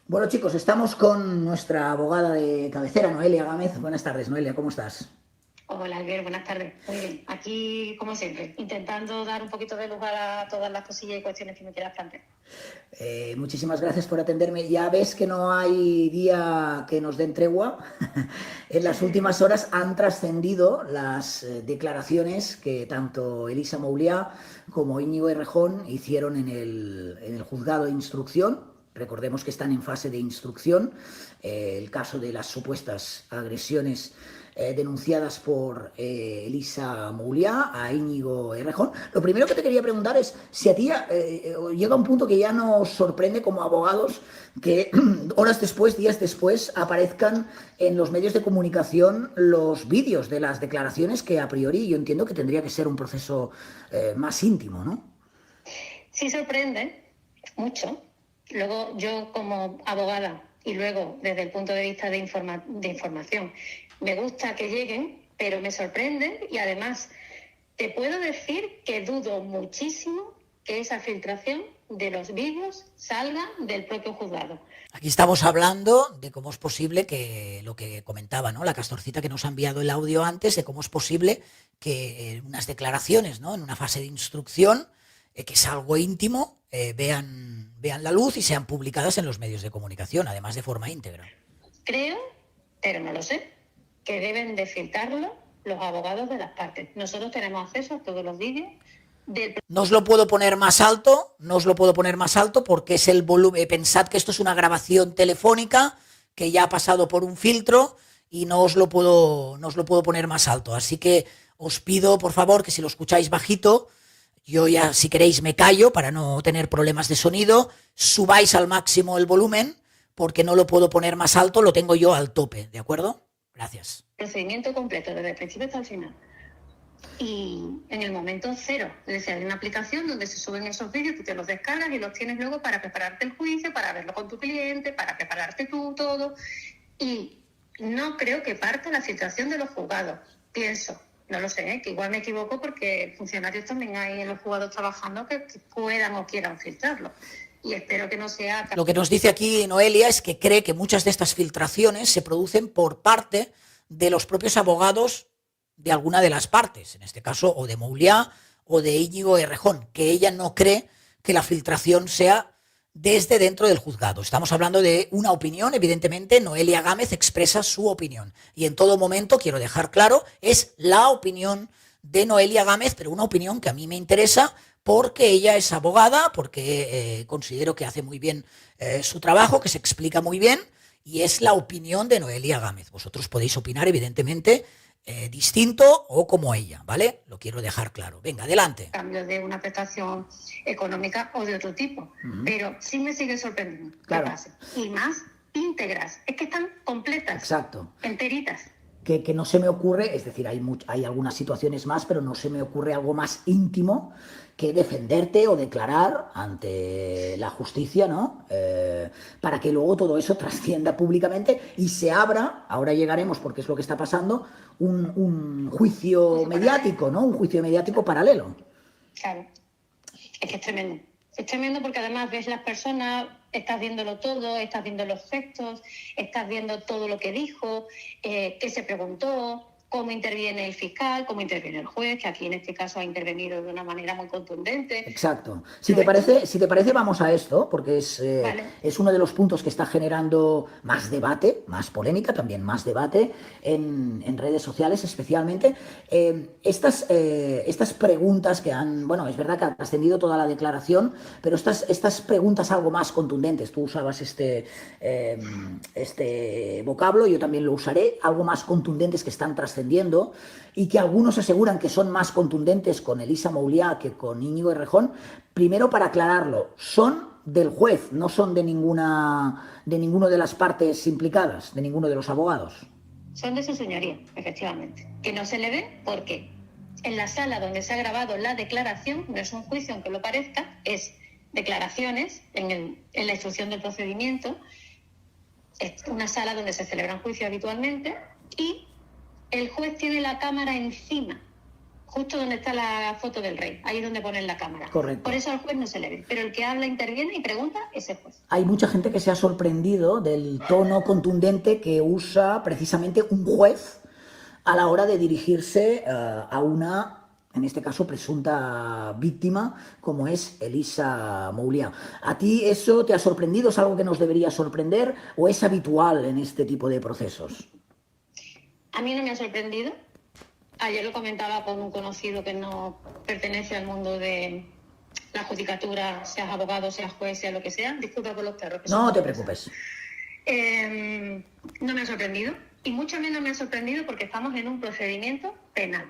Bueno, chicos, estamos con nuestra abogada de cabecera, Noelia Gámez. Buenas tardes, Noelia, ¿cómo estás? Hola, Albert, buenas tardes. Muy bien, aquí como siempre, intentando dar un poquito de lugar a todas las cosillas y cuestiones que me quieras plantear. Muchísimas gracias por atenderme. Ya ves que no hay día que nos den tregua. En las últimas horas han trascendido las declaraciones que tanto Elisa Mouliá como Íñigo Errejón hicieron en el juzgado de instrucción. Recordemos que están en fase de instrucción. El caso de las supuestas agresiones denunciadas por Elisa Mouliá a Íñigo Errejón. Lo primero que te quería preguntar es si a ti llega un punto que ya nos sorprende como abogados que horas después, días después, aparezcan en los medios de comunicación los vídeos de las declaraciones que a priori yo entiendo que tendría que ser un proceso más íntimo, ¿no? Sí sorprende mucho. Luego yo como abogada y luego desde el punto de vista de información, me gusta que lleguen, pero me sorprende y además te puedo decir que dudo muchísimo que esa filtración de los vídeos salga del propio juzgado. Aquí estamos hablando de cómo es posible que lo que comentaba, ¿no? La Castorcita que nos ha enviado el audio antes, de cómo es posible que unas declaraciones, ¿no? En una fase de instrucción, que es algo íntimo, vean la luz y sean publicadas en los medios de comunicación, además de forma íntegra. Creo, pero no lo sé, que deben de filtrarlo los abogados de las partes. Nosotros tenemos acceso a todos los vídeos del... No os lo puedo poner más alto, no os lo puedo poner más alto porque es el volumen. Pensad que esto es una grabación telefónica que ya ha pasado por un filtro y no os lo puedo poner más alto. Así que os pido, por favor, que si lo escucháis bajito, yo ya, si queréis, me callo para no tener problemas de sonido, subáis al máximo el volumen porque no lo puedo poner más alto, lo tengo yo al tope, ¿de acuerdo? Gracias. Procedimiento completo, desde el principio hasta el final. Y en el momento cero, es decir, hay una aplicación donde se suben esos vídeos, tú te los descargas y los tienes luego para prepararte el juicio, para verlo con tu cliente, para prepararte tú todo. Y no creo que parte la filtración de los juzgados, pienso. No lo sé, que igual me equivoco porque funcionarios también hay en los juzgados trabajando que puedan o quieran filtrarlo. Y espero que no sea... Lo que nos dice aquí Noelia es que cree que muchas de estas filtraciones se producen por parte de los propios abogados de alguna de las partes, en este caso o de Mouliá o de Íñigo Errejón, que ella no cree que la filtración sea desde dentro del juzgado. Estamos hablando de una opinión, evidentemente, Noelia Gámez expresa su opinión. Y en todo momento, quiero dejar claro, es la opinión de Noelia Gámez, pero una opinión que a mí me interesa porque ella es abogada, porque considero que hace muy bien su trabajo, que se explica muy bien, y es la opinión de Noelia Gámez. Vosotros podéis opinar, evidentemente, distinto o como ella, ¿vale? Lo quiero dejar claro. Venga, adelante. Cambio de una prestación económica o de otro tipo. Pero sí me sigue sorprendiendo. Claro. ¿Qué pasa? Y más íntegras. Es que están completas. Exacto. Enteritas. Que no se me ocurre, es decir, hay algunas situaciones más, pero no se me ocurre algo más íntimo que defenderte o declarar ante la justicia, ¿no? Para que luego todo eso trascienda públicamente y se abra, ahora llegaremos porque es lo que está pasando, un juicio mediático, ¿no? Un juicio mediático paralelo. Claro. Es que es tremendo. Es tremendo porque además ves las personas, estás viéndolo todo, estás viendo los gestos, estás viendo todo lo que dijo, qué se preguntó, cómo interviene el fiscal, cómo interviene el juez, que aquí en este caso ha intervenido de una manera muy contundente. Exacto. Si te parece, vamos a esto, porque es uno de los puntos que está generando más debate, más polémica, también más debate en redes sociales especialmente. Estas preguntas que han, bueno, es verdad que ha trascendido toda la declaración, pero estas preguntas algo más contundentes, tú usabas este vocablo, yo también lo usaré, algo más contundentes que están trascendiendo y que algunos aseguran que son más contundentes con Elisa Mouliá que con Íñigo Errejón. Primero, para aclararlo, son del juez, no son de ninguno de las partes implicadas, de ninguno de los abogados. Son de su señoría, efectivamente. Que no se le ve porque en la sala donde se ha grabado la declaración, no es un juicio aunque lo parezca, es declaraciones en la instrucción del procedimiento, es una sala donde se celebran juicios habitualmente y el juez tiene la cámara encima justo donde está la foto del rey, ahí es donde ponen la cámara. Correcto. Por eso al juez no se le ve, pero el que habla, interviene y pregunta es el juez. Hay mucha gente que se ha sorprendido del tono contundente que usa precisamente un juez a la hora de dirigirse a una, en este caso, presunta víctima, como es Elisa Mouliá. ¿A ti eso te ha sorprendido? ¿Es algo que nos debería sorprender o es habitual en este tipo de procesos? A mí no me ha sorprendido. Ayer lo comentaba con un conocido que no pertenece al mundo de la judicatura, seas abogado, seas juez, sea lo que sea. Disculpa por los perros. No te preocupes. No me ha sorprendido, y mucho menos me ha sorprendido porque estamos en un procedimiento penal.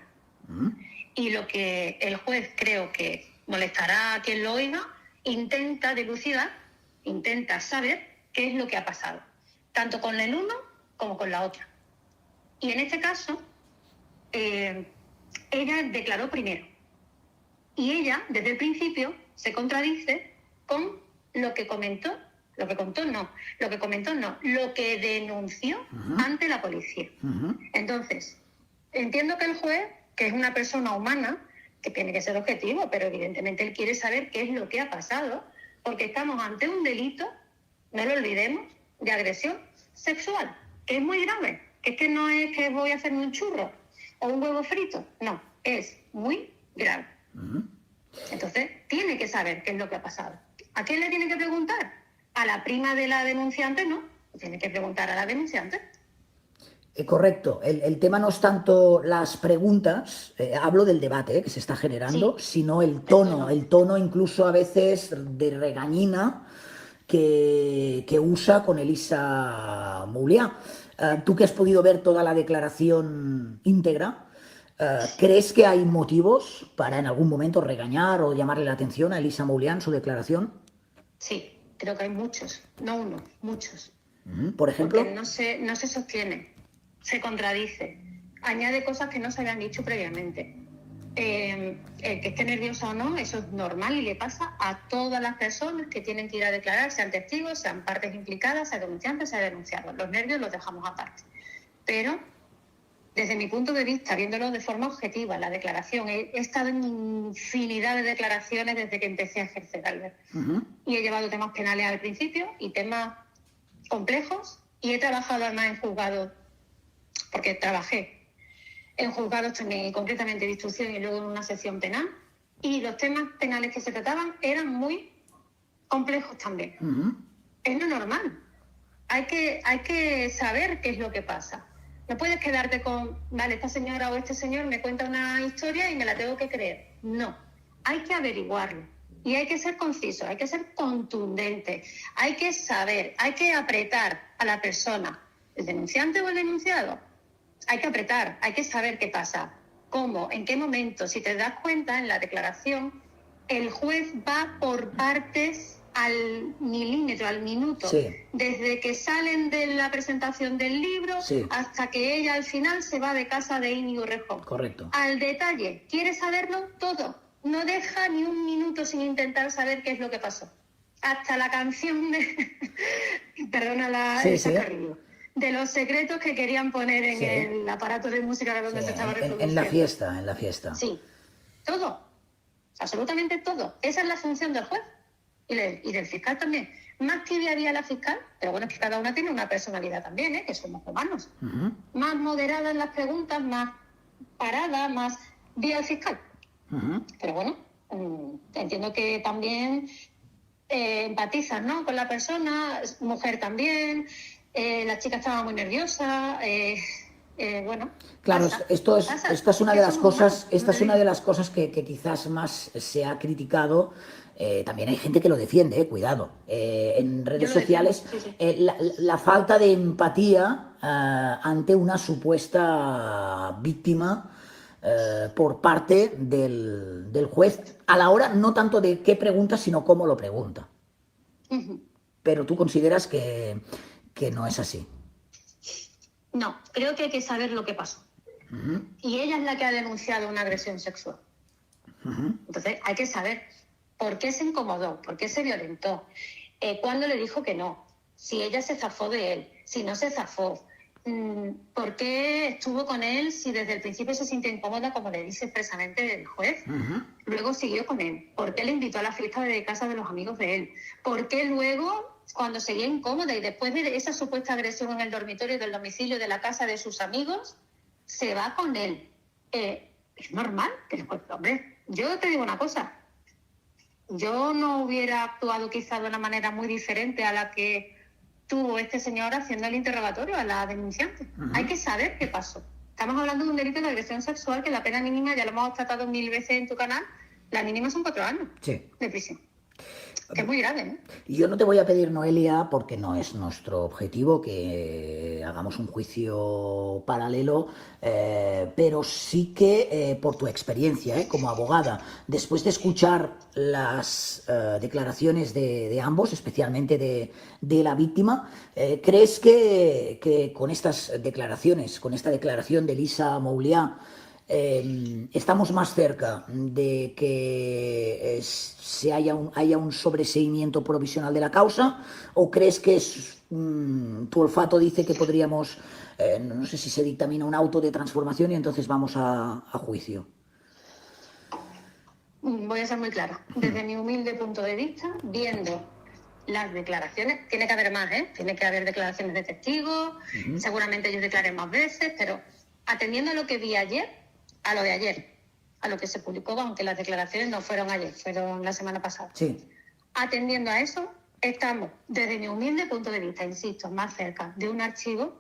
Y lo que el juez, creo que molestará a quien lo oiga, intenta dilucidar, intenta saber qué es lo que ha pasado, tanto con el uno como con la otra. Y en este caso, ella declaró primero. Y ella, desde el principio, se contradice con lo que comentó, lo que denunció ante la policía. Entonces, entiendo que el juez, que es una persona humana, que tiene que ser objetivo, pero evidentemente él quiere saber qué es lo que ha pasado, porque estamos ante un delito, no lo olvidemos, de agresión sexual, que es muy grave, que es que no es que voy a hacerme un churro o un huevo frito, no, es muy grave. Entonces, tiene que saber qué es lo que ha pasado. ¿A quién le tiene que preguntar? A la prima de la denunciante, no, tiene que preguntar a la denunciante. Correcto. El tema no es tanto las preguntas, hablo del debate que se está generando, Sí, sino el tono incluso a veces de regañina que usa con Elisa Mouliá. Tú que has podido ver toda la declaración íntegra, ¿crees que hay motivos para en algún momento regañar o llamarle la atención a Elisa Mouliá en su declaración? Sí, creo que hay muchos, no uno, muchos. Por ejemplo. Porque no se sostiene, se contradice, añade cosas que no se habían dicho previamente. El que esté nerviosa o no, eso es normal y le pasa a todas las personas que tienen que ir a declarar, sean testigos, sean partes implicadas, sea denunciante, sea denunciado. Los nervios los dejamos aparte. Pero, desde mi punto de vista, viéndolo de forma objetiva, la declaración, he estado en infinidad de declaraciones desde que empecé a ejercer, Albert. Y he llevado temas penales al principio y temas complejos, y he trabajado además en juzgados, porque trabajé en juzgados también, concretamente de instrucción y luego en una sección penal, y los temas penales que se trataban eran muy complejos también. Es lo normal. Hay que saber qué es lo que pasa. No puedes quedarte con, vale, esta señora o este señor me cuenta una historia y me la tengo que creer. No, hay que averiguarlo. Y hay que ser conciso, hay que ser contundente, hay que saber, hay que apretar a la persona, el denunciante o el denunciado. Hay que apretar, hay que saber qué pasa, cómo, en qué momento. Si te das cuenta, en la declaración, el juez va por partes al milímetro, al minuto. Sí. Desde que salen de la presentación del libro hasta que ella al final se va de casa de Íñigo Rejón. Correcto. Al detalle, quiere saberlo todo. No deja ni un minuto sin intentar saber qué es lo que pasó. Hasta la canción de... Perdona el chascarrillo. De los secretos que querían poner en el aparato de música donde se estaba reproduciendo. En la fiesta. Sí, todo, absolutamente todo. Esa es la función del juez y del fiscal también. Más tibia había la fiscal, pero bueno, es que cada una tiene una personalidad también, que somos humanos. Más moderada en las preguntas, más parada, más vía el fiscal. Pero bueno, entiendo que también empatizas, ¿no?, con la persona, mujer también. La chica estaba muy nerviosa, bueno. Claro, pasa, esta es una de las cosas, que quizás más se ha criticado. También hay gente que lo defiende, cuidado. En redes sociales, la falta de empatía ante una supuesta víctima por parte del juez, a la hora no tanto de qué pregunta, sino cómo lo pregunta. Pero tú consideras que no es así. No, creo que hay que saber lo que pasó. Y ella es la que ha denunciado una agresión sexual. Entonces hay que saber por qué se incomodó, por qué se violentó, cuándo le dijo que no, si ella se zafó de él, si no se zafó, ¿por qué estuvo con él si desde el principio se sintió incómoda, como le dice expresamente el juez? Luego siguió con él. ¿Por qué le invitó a la fiesta de casa de los amigos de él? ¿Por qué luego, cuando seguía incómoda y después de esa supuesta agresión en el dormitorio del domicilio de la casa de sus amigos, se va con él? Es normal que después, hombre, yo te digo una cosa, yo no hubiera actuado quizá de una manera muy diferente a la que tuvo este señor haciendo el interrogatorio a la denunciante. Hay que saber qué pasó. Estamos hablando de un delito de agresión sexual que la pena mínima, ya lo hemos tratado 1000 veces en tu canal, la mínima son 4 años de prisión. Que es muy grave, ¿no? Yo no te voy a pedir, Noelia, porque no es nuestro objetivo que hagamos un juicio paralelo, pero sí que por tu experiencia como abogada, después de escuchar las declaraciones de ambos, especialmente de la víctima, ¿crees que con estas declaraciones, con esta declaración de Lisa Mouliá, estamos más cerca de que haya un sobreseimiento provisional de la causa, o crees que tu olfato dice que podríamos, no sé si se dictamina un auto de transformación y entonces vamos a juicio? Voy a ser muy clara. Desde mi humilde punto de vista, viendo las declaraciones, tiene que haber más, tiene que haber declaraciones de testigos, seguramente ellos declaren más veces, pero atendiendo a lo que vi ayer, a lo de ayer, a lo que se publicó, aunque las declaraciones no fueron ayer, fueron la semana pasada. Sí. Atendiendo a eso, estamos, desde mi humilde punto de vista, insisto, más cerca de un archivo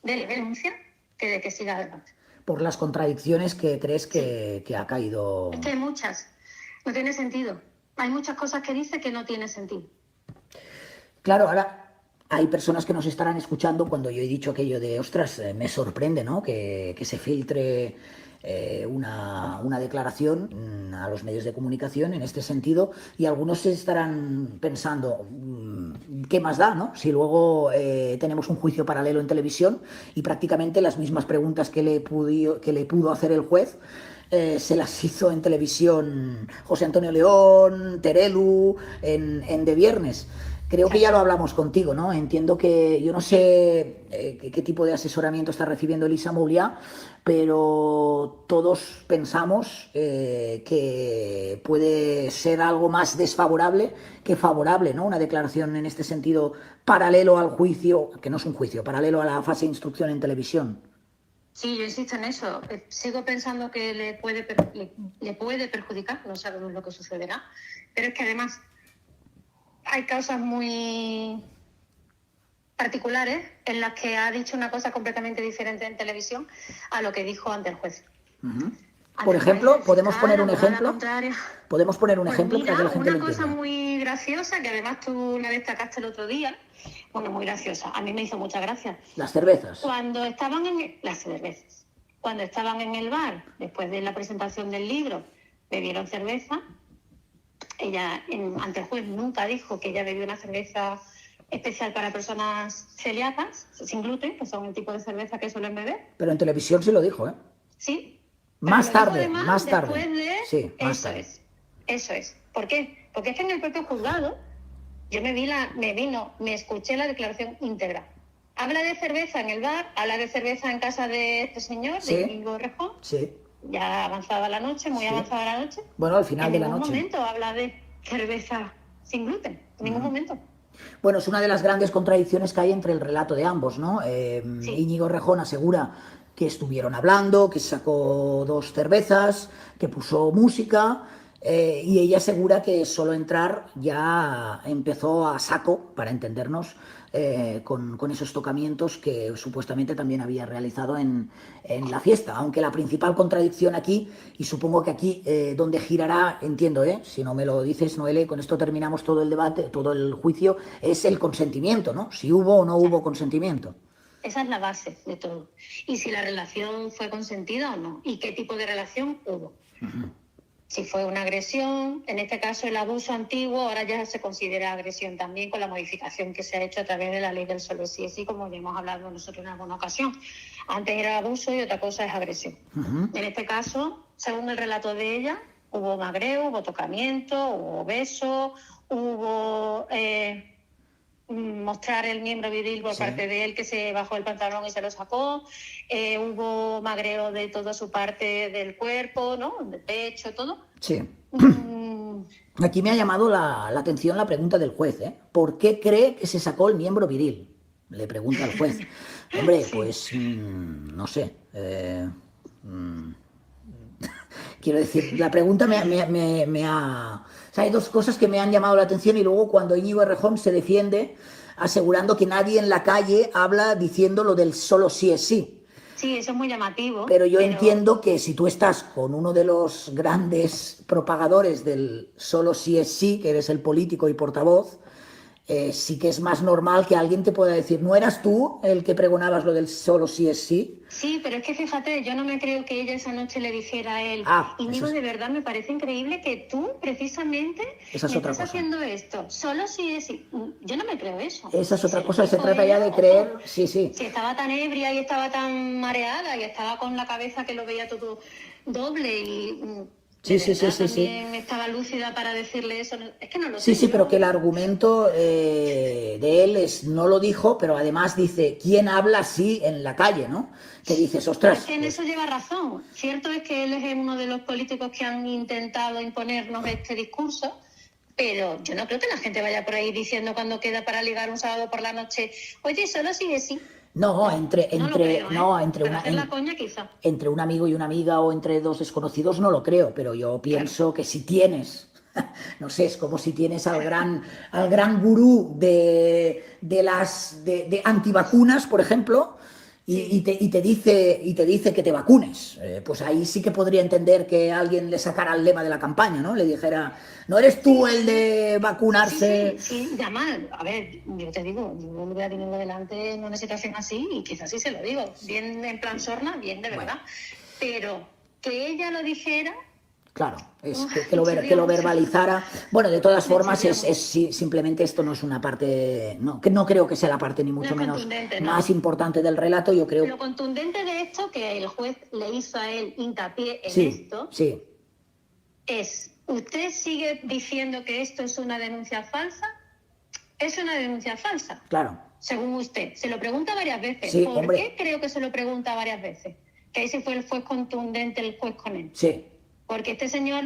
de denuncia que de que siga adelante. Por las contradicciones que crees que ha caído. Es que hay muchas. No tiene sentido. Hay muchas cosas que dice que no tiene sentido. Claro, ahora hay personas que nos estarán escuchando cuando yo he dicho aquello de, ostras, me sorprende, ¿no?, que se filtre una declaración a los medios de comunicación en este sentido, y algunos se estarán pensando, ¿qué más da, no? Si luego tenemos un juicio paralelo en televisión y prácticamente las mismas preguntas que le pudo hacer el juez se las hizo en televisión José Antonio León, Terelu, en De Viernes. Creo que ya lo hablamos contigo, ¿no? Entiendo que, yo no sé qué tipo de asesoramiento está recibiendo Lisa Mouliá, pero todos pensamos que puede ser algo más desfavorable que favorable, ¿no? Una declaración en este sentido paralelo al juicio, que no es un juicio, paralelo a la fase de instrucción en televisión. Sí, yo insisto en eso. Sigo pensando que le puede perjudicar, no sabemos lo que sucederá, pero es que además hay causas muy particulares en las que ha dicho una cosa completamente diferente en televisión a lo que dijo ante el juez. Por ejemplo, ¿podemos poner un ejemplo? ¿Podemos poner un ejemplo mira, para que la gente lo una cosa entienda? muy graciosa, que además tú la destacaste el otro día, bueno, muy graciosa, a mí me hizo mucha gracia. Las cervezas. Cuando estaban las cervezas, cuando estaban en el bar, después de la presentación del libro, bebieron cerveza. Ella, ante el juez, nunca dijo que ella bebió una cerveza especial para personas celíacas, sin gluten, que son el tipo de cerveza que suelen beber. Pero en televisión sí lo dijo, ¿eh? Sí. Más tarde, además, más tarde. Después de... Sí, más tarde. Eso es. ¿Por qué? Porque es que en el propio juzgado yo me escuché la declaración íntegra. Habla de cerveza en el bar, habla de cerveza en casa de este señor, Sí. de Íñigo Rejón. Sí. Ya avanzada la noche, muy avanzada la noche. Bueno, al final de la noche. En ningún momento habla de cerveza sin gluten, en ningún momento. Bueno, es una de las grandes contradicciones que hay entre el relato de ambos, ¿no? Sí. Íñigo Rejón asegura que estuvieron hablando, que sacó 2 cervezas, que puso música, y ella asegura que solo entrar ya empezó a saco, para entendernos, con esos tocamientos que supuestamente también había realizado en la fiesta. Aunque la principal contradicción aquí, y supongo que aquí donde girará, entiendo, si no me lo dices, Noele, con esto terminamos todo el debate, todo el juicio, es el consentimiento, ¿no? Si hubo o no hubo consentimiento. Esa es la base de todo. Y si la relación fue consentida o no. Y qué tipo de relación hubo. Si fue una agresión, en este caso el abuso antiguo, ahora ya se considera agresión también, con la modificación que se ha hecho a través de la ley del solo sí es sí, como ya hemos hablado nosotros en alguna ocasión. Antes era abuso y otra cosa es agresión. En este caso, según el relato de ella, hubo magreo, hubo tocamiento, hubo beso, hubo mostrar el miembro viril por parte de él, que se bajó el pantalón y se lo sacó. Hubo magreo de toda su parte del cuerpo, ¿no? Del pecho, todo. Sí. Aquí me ha llamado la atención la pregunta del juez, ¿eh? ¿Por qué cree que se sacó el miembro viril? Le pregunta al juez. Hombre, pues no sé. Quiero decir, la pregunta me ha... O sea, hay dos cosas que me han llamado la atención y luego cuando Íñigo Errejón se defiende asegurando que nadie en la calle habla diciendo lo del solo sí es sí. Sí, eso es muy llamativo. Pero yo entiendo que si tú estás con uno de los grandes propagadores del solo sí es sí, que eres el político y portavoz, sí que es más normal que alguien te pueda decir, ¿no eras tú el que pregonabas lo del solo sí es sí? Sí, pero es que fíjate, yo no me creo que ella esa noche le dijera a él, Íñigo, de verdad me parece increíble que tú precisamente estás haciendo esto, solo si es sí. Yo no me creo eso. Esa es otra cosa, se trata ya de creer, sí. Si estaba tan ebria y estaba tan mareada y estaba con la cabeza que lo veía todo doble y... Sí. También estaba lúcida para decirle eso. Es que no lo sé. Sí, pero que el argumento de él no lo dijo, pero además dice, ¿quién habla así en la calle, no? Que dices, ostras... Es que en eso lleva razón. Cierto es que él es uno de los políticos que han intentado imponernos este discurso, pero yo no creo que la gente vaya por ahí diciendo cuando queda para ligar un sábado por la noche, oye, solo sigue sí. No, entre un amigo y una amiga o entre dos desconocidos no lo creo, pero yo pienso que si tienes, no sé, es como si tienes al gran gurú de antivacunas, por ejemplo, y te dice que te vacunes. Pues ahí sí que podría entender que alguien le sacara el lema de la campaña, ¿no? Le dijera, ¿no eres tú el de vacunarse? Sí, mal. A ver, yo te digo, yo voy a tenerlo delante en una situación así y quizás sí se lo digo. Bien en plan sorna, bien de verdad. Pero que ella lo dijera... Claro, es que lo verbalizara. Bueno, de todas formas, simplemente esto no es una parte, que no creo que sea la parte ni mucho menos más importante del relato. Yo creo. Lo contundente de esto, que el juez le hizo a él hincapié en esto, es, ¿usted sigue diciendo que esto es una denuncia falsa? Es una denuncia falsa. Claro. Según usted. Se lo pregunta varias veces. Sí, ¿Por qué creo que se lo pregunta varias veces? Que ahí sí fue el juez contundente, el juez con él. Sí. Porque este señor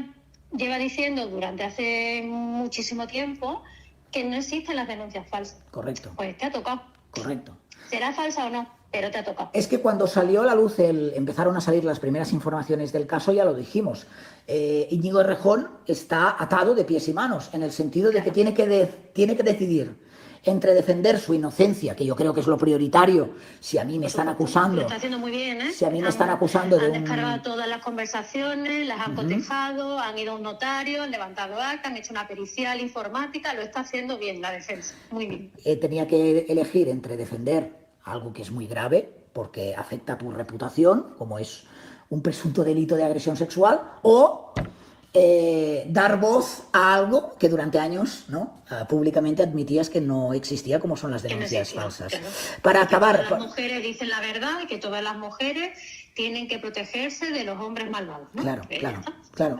lleva diciendo durante hace muchísimo tiempo que no existen las denuncias falsas. Correcto. Pues te ha tocado. Correcto. ¿Será falsa o no? Pero te ha tocado. Es que cuando salió a la luz, empezaron a salir las primeras informaciones del caso, ya lo dijimos. Íñigo Errejón está atado de pies y manos, en el sentido de que tiene que decidir entre defender su inocencia, que yo creo que es lo prioritario, si a mí me están acusando... Lo está haciendo muy bien, ¿eh? Si a mí me están acusando de Han descargado todas las conversaciones, las han cotejado, han ido a un notario, han levantado acta, han hecho una pericial informática, lo está haciendo bien la defensa, muy bien. Tenía que elegir entre defender algo que es muy grave, porque afecta a tu reputación, como es un presunto delito de agresión sexual, o... dar voz a algo que durante años, ¿no? Públicamente admitías que no existía, como son las denuncias falsas. Claro. Para acabar... Todas las mujeres dicen la verdad y que todas las mujeres tienen que protegerse de los hombres malvados, ¿no? Claro.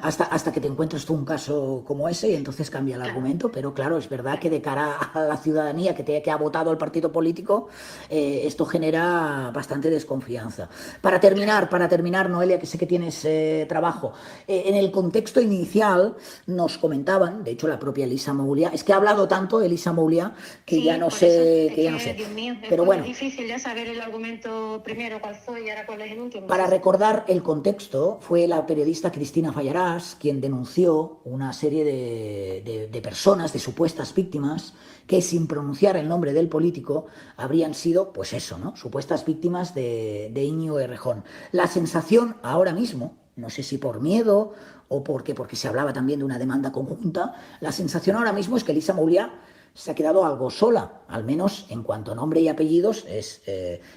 Hasta que te encuentres tú un caso como ese y entonces cambia el argumento, pero claro, es verdad que de cara a la ciudadanía que ha votado al partido político, esto genera bastante desconfianza. Para terminar, Noelia, que sé que tienes trabajo, en el contexto inicial nos comentaban, de hecho la propia Elisa Moulia, es que ha hablado tanto Elisa Moulia que ya no sé, Dios mío, pero bueno, es difícil ya saber el argumento primero cuál fue y ahora cuál es el último. Para recordar el contexto, fue la periodista Cristina Fallarás quien denunció una serie de personas, de supuestas víctimas, que sin pronunciar el nombre del político habrían sido, pues eso, ¿no? Supuestas víctimas de Íñigo Errejón. La sensación ahora mismo, no sé si por miedo o porque se hablaba también de una demanda conjunta, la sensación ahora mismo es que Elisa Moulia se ha quedado algo sola, al menos en cuanto a nombre y apellidos.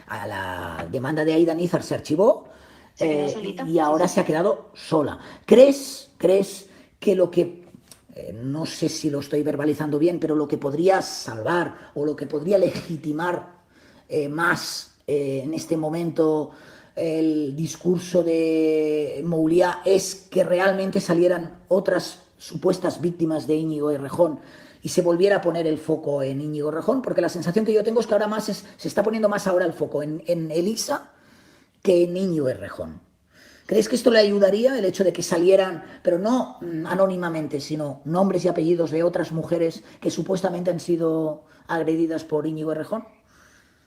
A la demanda de Aida Nízar se archivó y ahora se ha quedado sola. ¿Crees que lo que, no sé si lo estoy verbalizando bien, pero lo que podría salvar o lo que podría legitimar más en este momento el discurso de Moulia es que realmente salieran otras supuestas víctimas de Íñigo Errejón y se volviera a poner el foco en Íñigo Errejón, porque la sensación que yo tengo es que ahora más se está poniendo más ahora el foco en Elisa que en Íñigo Errejón. ¿Crees que esto le ayudaría, el hecho de que salieran, pero no anónimamente, sino nombres y apellidos de otras mujeres que supuestamente han sido agredidas por Íñigo Errejón?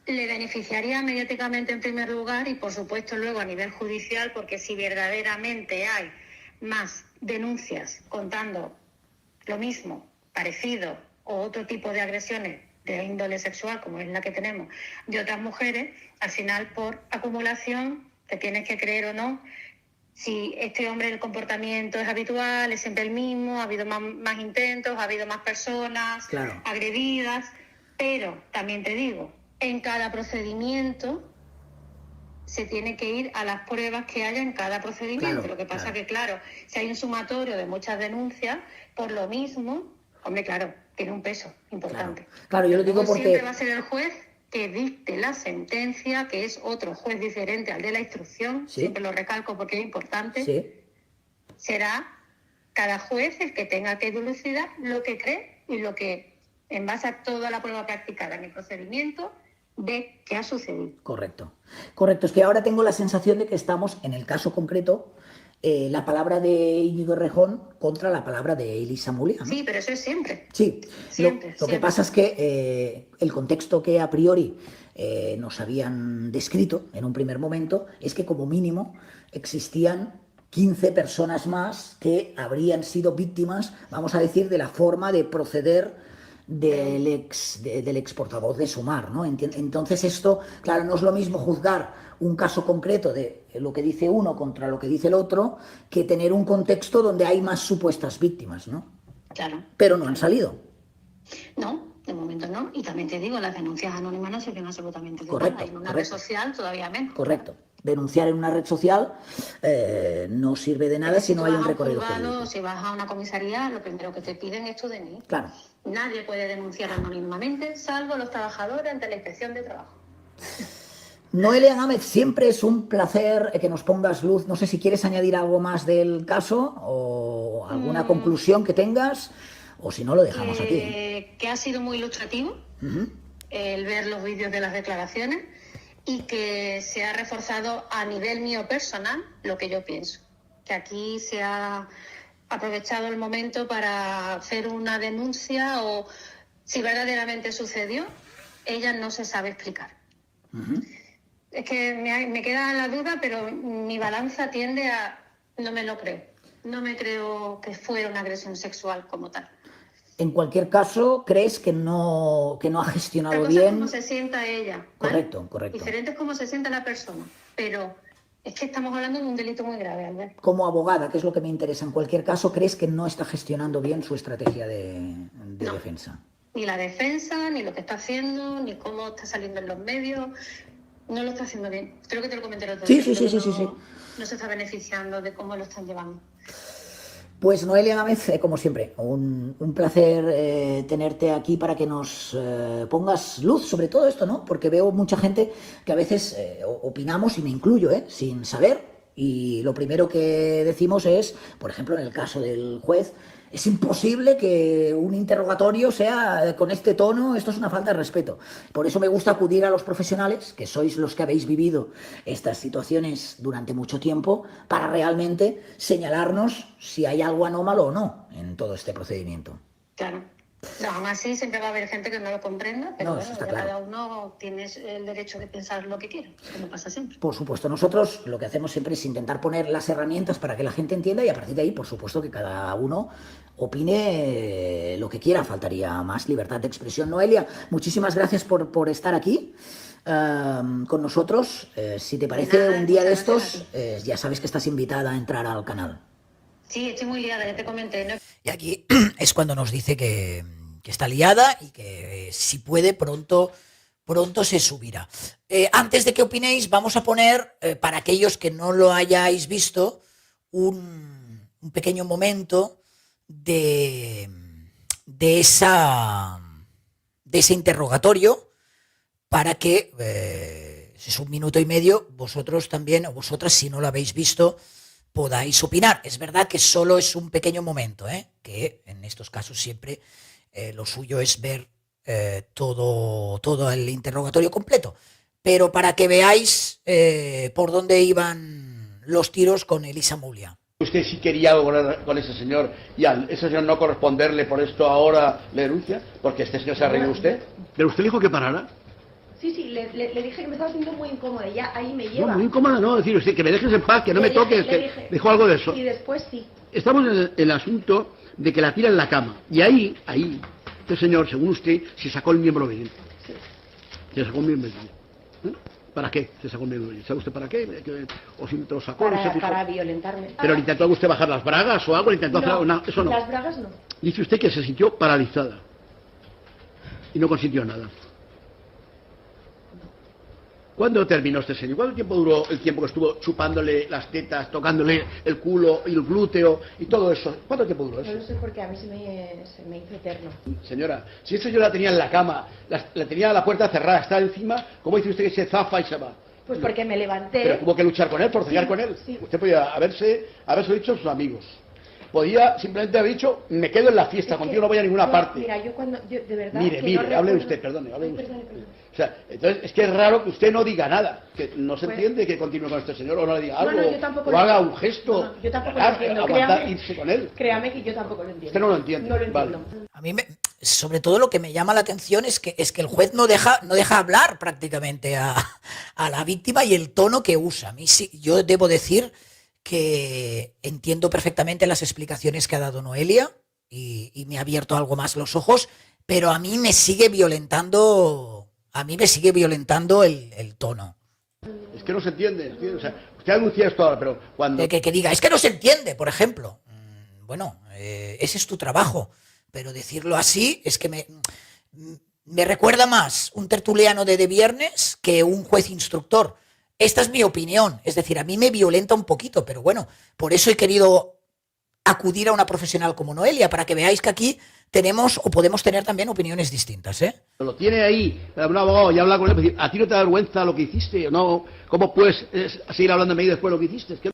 Le beneficiaría mediáticamente en primer lugar y por supuesto luego a nivel judicial, porque si verdaderamente hay más denuncias contando lo mismo, parecido o otro tipo de agresiones de índole sexual como es la que tenemos de otras mujeres, al final por acumulación te tienes que creer o no si este hombre el comportamiento es habitual, es siempre el mismo, ha habido más intentos, ha habido más personas agredidas, pero también te digo, en cada procedimiento se tiene que ir a las pruebas que haya en cada procedimiento. Lo que pasa que, claro, si hay un sumatorio de muchas denuncias, por lo mismo, hombre, claro, tiene un peso importante. Claro, yo lo digo porque siempre va a ser el juez que dicte la sentencia, que es otro juez diferente al de la instrucción, siempre lo recalco porque es importante, será cada juez el que tenga que dilucidar lo que cree y lo que, en base a toda la prueba practicada en el procedimiento, de qué ha sucedido. Correcto. Es que ahora tengo la sensación de que estamos, en el caso concreto, la palabra de Íñigo Errejón contra la palabra de Elisa Mulea, ¿no? Sí, pero eso es siempre. Sí, lo que pasa es que el contexto que a priori nos habían descrito en un primer momento es que como mínimo existían 15 personas más que habrían sido víctimas, vamos a decir, de la forma de proceder del ex portavoz de Sumar, ¿no? Entonces esto, claro, no es lo mismo juzgar un caso concreto de lo que dice uno contra lo que dice el otro que tener un contexto donde hay más supuestas víctimas, ¿no? Claro. Pero no han salido. No, de momento no. Y también te digo, las denuncias anónimas no sirven absolutamente de nada. En una red social todavía menos. Correcto. Denunciar en una red social no sirve de nada si no hay un recorrido jurídico. Si vas a una comisaría, lo primero que te piden es tu DNI. Claro. Nadie puede denunciar anónimamente, salvo los trabajadores ante la Inspección de Trabajo. Noelia Gámez, siempre es un placer que nos pongas luz. No sé si quieres añadir algo más del caso o alguna conclusión que tengas, o si no, lo dejamos aquí. Que ha sido muy ilustrativo el ver los vídeos de las declaraciones y que se ha reforzado a nivel mío personal lo que yo pienso. Que aquí se ha aprovechado el momento para hacer una denuncia o si verdaderamente sucedió, ella no se sabe explicar. Es que me queda la duda, pero mi balanza tiende a no me lo creo. No me creo que fuera una agresión sexual como tal. En cualquier caso, ¿crees que no ha gestionado bien? bien? Cómo se sienta ella. Correcto. Diferente es cómo se sienta la persona, pero es que estamos hablando de un delito muy grave, Albert. Como abogada, que es lo que me interesa, en cualquier caso, ¿crees que no está gestionando bien su estrategia de defensa? Ni la defensa, ni lo que está haciendo, ni cómo está saliendo en los medios. No lo está haciendo bien. Creo que te lo comenté el otro día. Sí. No se está beneficiando de cómo lo están llevando. Pues Noelia Gámez, como siempre, un placer tenerte aquí para que nos pongas luz sobre todo esto, ¿no? Porque veo mucha gente que a veces opinamos, y me incluyo, sin saber, y lo primero que decimos es, por ejemplo, en el caso del juez, es imposible que un interrogatorio sea con este tono, esto es una falta de respeto. Por eso me gusta acudir a los profesionales, que sois los que habéis vivido estas situaciones durante mucho tiempo, para realmente señalarnos si hay algo anómalo o no en todo este procedimiento. Claro. No, aún así siempre va a haber gente que no lo comprenda, pero bueno, cada uno tiene el derecho de pensar lo que quiere, como pasa siempre. Por supuesto, nosotros lo que hacemos siempre es intentar poner las herramientas para que la gente entienda y a partir de ahí, por supuesto, que cada uno opine lo que quiera. Faltaría más libertad de expresión. Noelia, muchísimas gracias por estar aquí con nosotros. Si te parece, un día de estos, ya sabes que estás invitada a entrar al canal. Sí, estoy muy liada, ya te comenté, ¿no? Y aquí es cuando nos dice que está liada y que si puede pronto se subirá. Antes de que opinéis, vamos a poner, para aquellos que no lo hayáis visto, un pequeño momento de ese interrogatorio para que, es 1 minuto y medio, vosotros también, o vosotras, si no lo habéis visto, podáis opinar. Es verdad que solo es un pequeño momento, que en estos casos siempre lo suyo es ver todo el interrogatorio completo. Pero para que veáis por dónde iban los tiros con Elisa Mouliá. ¿Usted sí quería algo con ese señor y al ese señor no corresponderle por esto ahora le denuncia? Porque este señor se ha reído usted. ¿Pero usted le dijo que parara? Sí, le dije que me estaba sintiendo muy incómoda y ya ahí me lleva. No, muy incómoda no, decir usted que me dejes en paz, que no me toques, que dijo algo de eso. Y después sí. Estamos en el asunto de que la tira en la cama. Y ahí, este señor, según usted, se sacó el miembro viril. Sí. Se sacó el miembro viril. ¿Para qué se sacó el miembro viril? ¿Sabe usted para qué? ¿O si lo sacó? Para violentarme. ¿Pero le intentó usted bajar las bragas o algo? ¿Le intentó hacer una... Eso no. Las bragas no. Dice usted que se sintió paralizada. Y no consintió nada. ¿Cuándo terminó este señor? ¿Cuánto tiempo duró el tiempo que estuvo chupándole las tetas, tocándole el culo y el glúteo y todo eso? ¿Cuánto tiempo duró eso? No lo sé porque a mí se me hizo eterno. Señora, si este señor la tenía en la cama, la tenía la puerta cerrada, está encima, ¿cómo dice usted que se zafa y se va? Pues porque me levanté. Pero tuvo que luchar con él, forcejear con él. Sí. Usted podía haberse dicho a sus amigos. Podía simplemente haber dicho, me quedo en la fiesta, contigo no voy a ninguna parte. Mira, yo de verdad... Mire, hable usted, perdone. Perdone. O sea, entonces es que es raro que usted no diga nada, que no se entiende que continúe con este señor o no le diga algo, yo tampoco o haga un gesto, yo tampoco lo entiendo. aguantar, irse con él. Créame que yo tampoco lo entiendo. Usted no lo entiende. No lo entiendo. Vale. A mí, sobre todo, lo que me llama la atención es que el juez no deja hablar prácticamente a la víctima y el tono que usa. A mí sí, yo debo decir que entiendo perfectamente las explicaciones que ha dado Noelia y me ha abierto algo más los ojos, pero a mí me sigue violentando el tono. Es que no se entiende. O sea, usted anuncia esto ahora, pero cuando... Que diga, es que no se entiende, por ejemplo. Bueno, ese es tu trabajo, pero decirlo así es que me recuerda más un tertuliano de viernes que un juez instructor. Esta es mi opinión, es decir, a mí me violenta un poquito, pero bueno, por eso he querido acudir a una profesional como Noelia, para que veáis que aquí tenemos o podemos tener también opiniones distintas, ¿eh? Lo tiene ahí, un abogado, y habla con él, decir, ¿a ti no te da vergüenza lo que hiciste? ¿No? ¿Cómo puedes seguir hablando de mí después de lo que hiciste?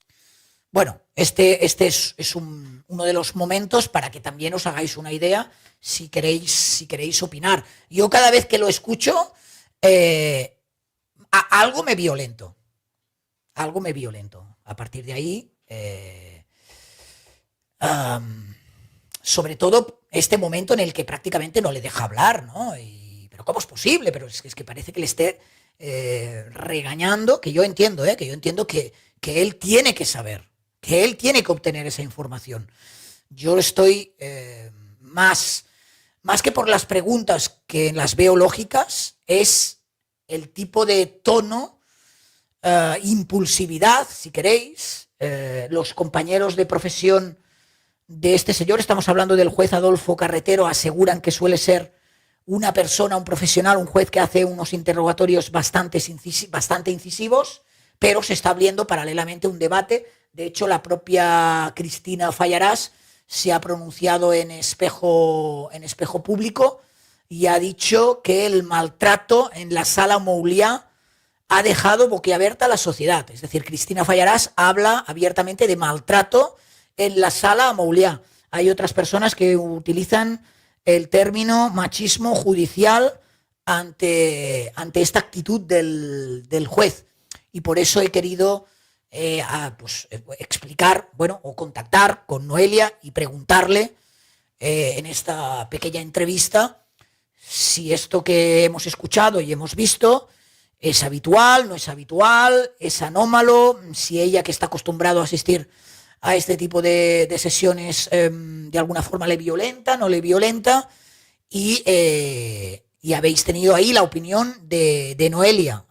Bueno, este es uno de los momentos para que también os hagáis una idea si queréis opinar. Yo cada vez que lo escucho, algo me violento. A partir de ahí, sobre todo este momento en el que prácticamente no le deja hablar, ¿no? Pero ¿cómo es posible? Pero es que parece que le esté regañando, que yo entiendo que él tiene que saber, que él tiene que obtener esa información. Yo estoy más que por las preguntas que las veo lógicas, es el tipo de tono, impulsividad, si queréis. Los compañeros de profesión de este señor, estamos hablando del juez Adolfo Carretero, aseguran que suele ser una persona, un profesional, un juez que hace unos interrogatorios bastante incisivos, pero se está abriendo paralelamente un debate. De hecho, la propia Cristina Fallarás se ha pronunciado en espejo público y ha dicho que el maltrato en la sala Mouliá ha dejado boquiabierta a la sociedad. Es decir, Cristina Fallarás habla abiertamente de maltrato en la sala Mouliá. Hay otras personas que utilizan el término machismo judicial ante esta actitud del juez. Y por eso he querido explicar, o contactar con Noelia y preguntarle en esta pequeña entrevista si esto que hemos escuchado y hemos visto es habitual, no es habitual, es anómalo, si ella, que está acostumbrado a asistir a este tipo de sesiones, de alguna forma le violenta, no le violenta, y habéis tenido ahí la opinión de Noelia.